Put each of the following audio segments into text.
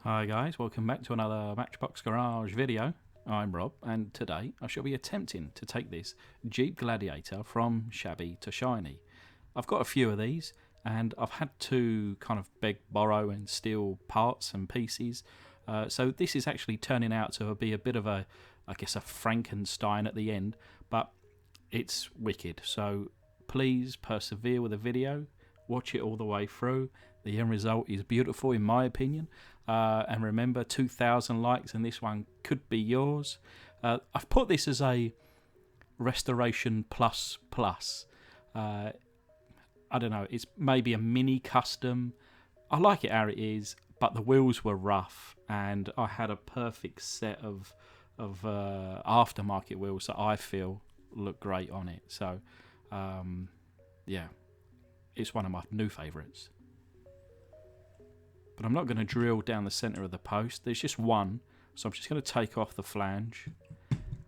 Hi guys, welcome back to another Matchbox Garage video. I'm Rob, and today I shall be attempting to take this Jeep Gladiator from shabby to shiny. I've got a few of these, and I've had to kind of beg, borrow and steal parts and pieces. So this is actually turning out to be a bit of a Frankenstein at the end, but it's wicked. So please persevere with the video, watch it all the way through. The end result is beautiful in my opinion. And remember, 2,000 likes and this one could be yours. I've put this as a restoration plus. I don't know, it's maybe a mini custom. I like it how it is, but the wheels were rough and I had a perfect set of aftermarket wheels that I feel look great on it. So yeah, it's one of my new favourites. But I'm not going to drill down the centre of the post. There's just one, so I'm just going to take off the flange,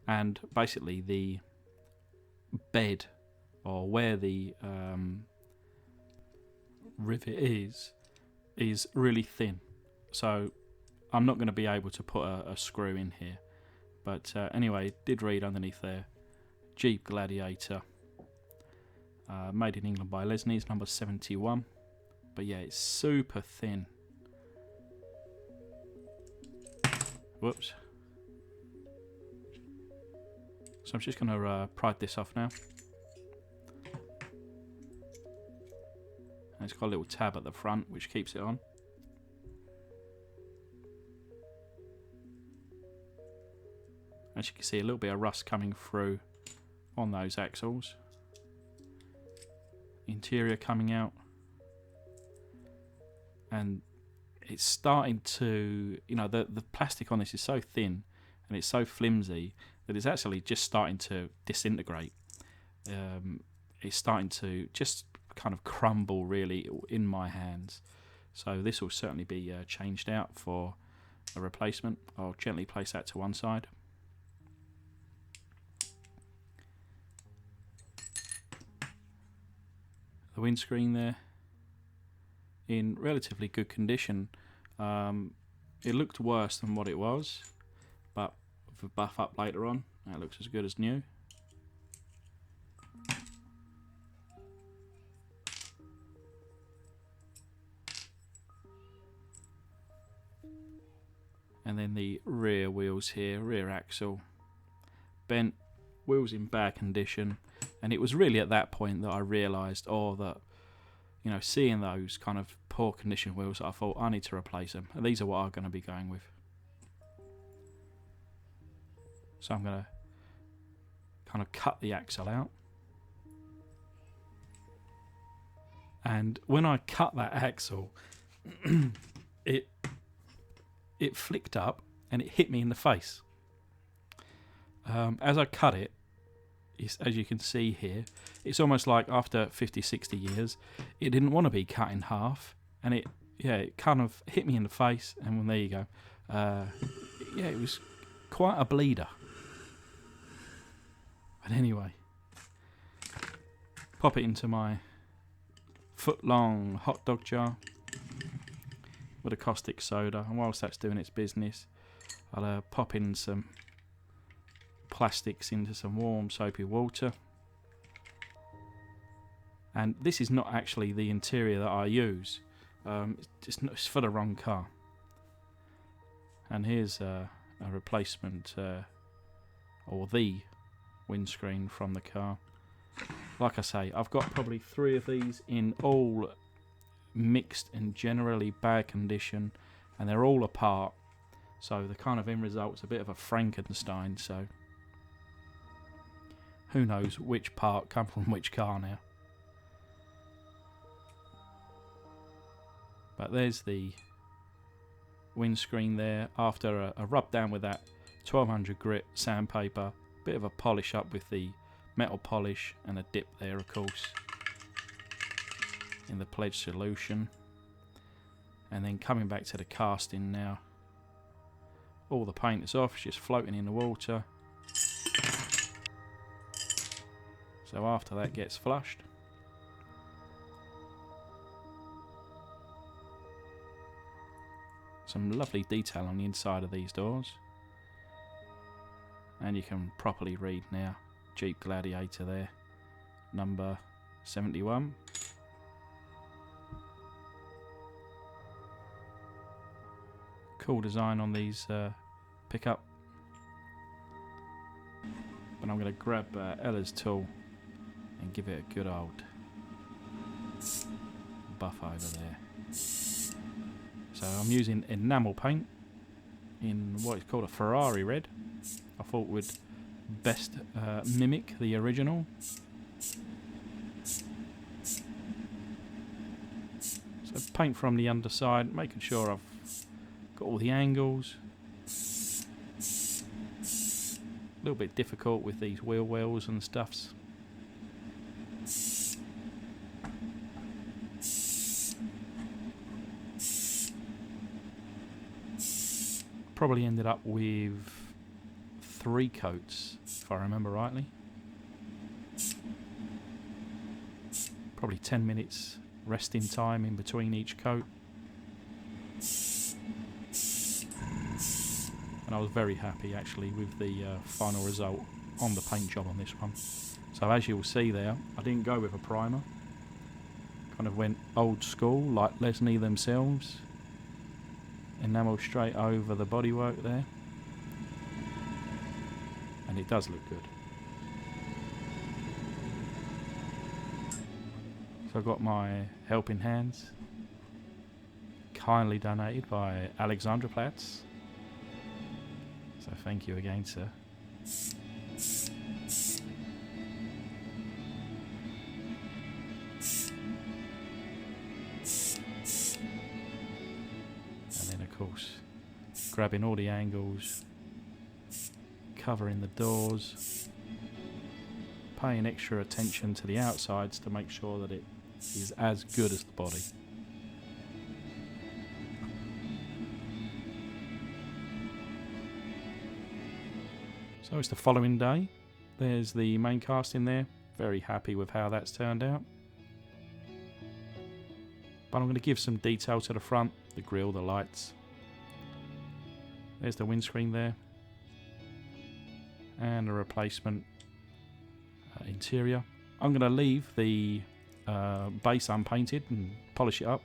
and basically the bed, or where the rivet is really thin, so I'm not going to be able to put a screw in here. But anyway, did read underneath there, Jeep Gladiator, made in England by Lesney's, number 71. But yeah, it's super thin. Whoops. So I'm just going to pry this off now. And it's got a little tab at the front which keeps it on. As you can see, a little bit of rust coming through on those axles. Interior coming out. And it's starting to, the plastic on this is so thin and it's so flimsy that it's actually just starting to disintegrate. It's starting to just kind of crumble really in my hands. So this will certainly be changed out for a replacement. I'll gently place that to one side. The windscreen there, in relatively good condition. It looked worse than what it was, but with a buff up later on, it looks as good as new. And then the rear wheels here, rear axle, bent, wheels in bad condition. And it was really at that point that I realised, seeing those kind of poor condition wheels, I thought I need to replace them. And these are what I'm going to be going with. So I'm going to kind of cut the axle out. And when I cut that axle, it flicked up and it hit me in the face. As I cut it, as you can see here, it's almost like after 50-60 years it didn't want to be cut in half, and it kind of hit me in the face, and well, there you go. It was quite a bleeder. But anyway, pop it into my foot-long hot dog jar with a caustic soda, and whilst that's doing its business, I'll pop in some plastics into some warm soapy water. And this is not actually the interior that I use, it's for the wrong car. And here's a replacement or the windscreen from the car. Like I say, I've got probably 3 of these in all mixed and generally bad condition, and they're all apart, so the kind of end result's a bit of a Frankenstein. So who knows which part come from which car now. But there's the windscreen there after a rub down with that 1200 grit sandpaper, bit of a polish up with the metal polish, and a dip there of course in the pledge solution. And then coming back to the casting now, all the paint is off, it's just floating in the water. So after that gets flushed, Some lovely detail on the inside of these doors. And you can properly read now. Jeep Gladiator there. Number 71. Cool design on these pickup. But I'm going to grab Ella's tool and give it a good old buff over there. So I'm using enamel paint in what is called a Ferrari red. I thought would best mimic the original. So paint from the underside, making sure I've got all the angles. A little bit difficult with these wheel wells and stuffs. Probably ended up with 3 coats, if I remember rightly. Probably 10 minutes resting time in between each coat. And I was very happy actually with the final result on the paint job on this one. So as you'll see there, I didn't go with a primer. Kind of went old school like Lesney themselves. Enamel straight over the bodywork there. And it does look good. So I've got my helping hands, kindly donated by Alexandra Platz. So thank you again, sir. And then of course, grabbing all the angles, covering the doors, paying extra attention to the outsides to make sure that it is as good as the body. So it's the following day. There's the main casting there. Very happy with how that's turned out. But I'm going to give some detail to the front, the grille, the lights. There's the windscreen there. And a replacement interior. I'm going to leave the base unpainted and polish it up.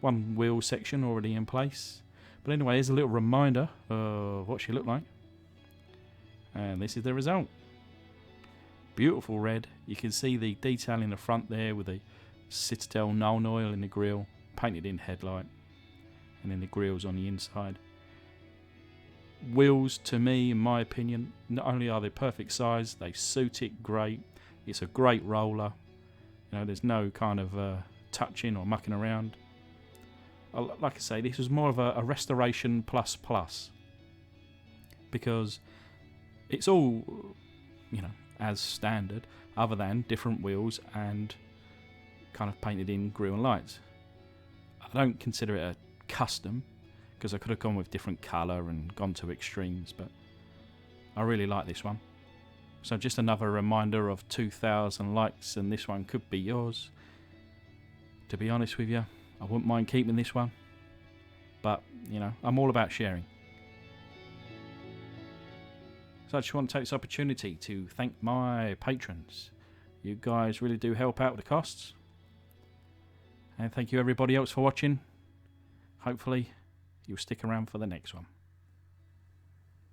One wheel section already in place. But anyway, here's a little reminder of what she looked like. And this is the result. Beautiful red. You can see the detail in the front there with the Citadel Nuln Oil in the grille, painted in headlight, and then the grills on the inside. Wheels, to me, in my opinion, not only are they perfect size, they suit it great. It's a great roller. You know, there's no kind of touching or mucking around. Like I say, this was more of a restoration plus because it's all, you know, as standard, other than different wheels and kind of painted in grille and lights. I don't consider it a custom because I could have gone with different colour and gone to extremes, but I really like this one. So just another reminder of 2,000 likes, and this one could be yours. To be honest with you, I wouldn't mind keeping this one, but you know, I'm all about sharing. So I just want to take this opportunity to thank my patrons. You guys really do help out with the costs. And thank you everybody else for watching. Hopefully you'll stick around for the next one.